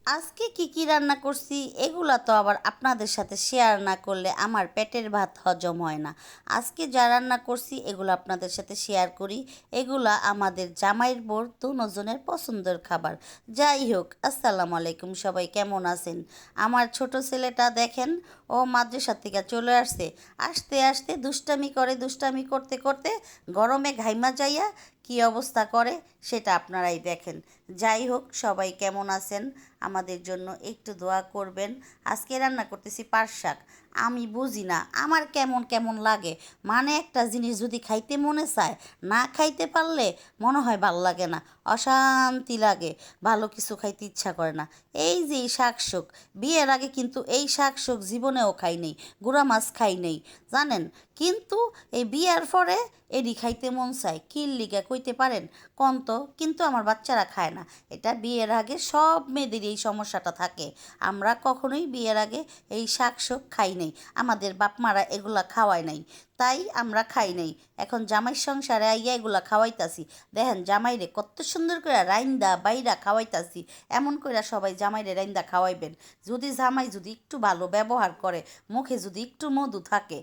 আজকে কি রান্না করছি এগুলা তো আবার আপনাদের সাথে শেয়ার না করলে আমার পেটের ভাত হজম হয় না। আজকে যা রান্না করছি এগুলো আপনাদের সাথে শেয়ার করি। এগুলা আমাদের জামাইয়ের বোর দুজনের পছন্দের খাবার। যাই হোক, আসসালামু আলাইকুম, সবাই কেমন আছেন? আমার ছোট ছেলেটা দেখেন, ও মাদ্রাসা থেকে চলে আসছে। আসতে আসতে দুষ্টামি করে, দুষ্টামি করতে করতে গরমে ঘাইমা যাইয়া কি অবস্থা করে সেটা আপনারাই দেখেন। যাই হোক, সবাই কেমন আছেন? আমাদের জন্য একটু দোয়া করবেন। আজকে রান্না করতেছি পাট শাক। আমি বুঝি না আমার কেমন কেমন লাগে, মানে একটা জিনিস যদি খাইতে মনে চায়, না খাইতে পারলে মনে হয় ভাল লাগে না, অশান্তি লাগে, ভালো কিছু খাইতে ইচ্ছা করে না। এই যে এই শাক শোক, বিয়ের আগে কিন্তু এই শাক শোক জীবনেও খাই নেই, গুঁড়া মাছ খাই নেই, জানেন। কিন্তু এই বিয়ার পরে এডি খাইতে মন চায়, কির লিগা কইতে পারেন কোন তো? কিন্তু আমার বাচ্চারা খায় না। এটা বিয়ের আগে সব মেয়েদের এই সমস্যাটা থাকে। আমরা কখনোই বিয়ের আগে এই শাক শোক খাই নাই, আমাদের বাপ মারা এগুলা খাওয়ায় নাই, তাই আমরা খাই নাই। এখন জামাই সংসারে আইয়া এগুলা খাওয়াইতাছি। দেখেন জামাইরে কত সুন্দর করে রাইন্দা বাইরা খাওয়াইতাছি। এমন কইরা সবাই জামাইরে রাইন্দা খাওয়াইবেন। যদি জামাই যদি একটু ভালো ব্যবহার করে, মুখে যদি একটু মধু থাকে।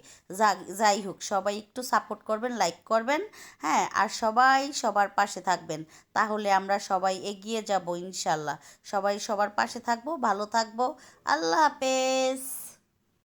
যাই হোক, সবাই একটু সাপোর্ট করবেন, লাইক করবেন, হ্যাঁ, আর সবাই সবার পাশে থাকবেন। তাহলে আমরা সবাই এগিয়ে যাব ইনশাল্লাহ। সবাই সবার পাশে থাকবো, ভালো থাকবো। আল্লাহ হাফেজ।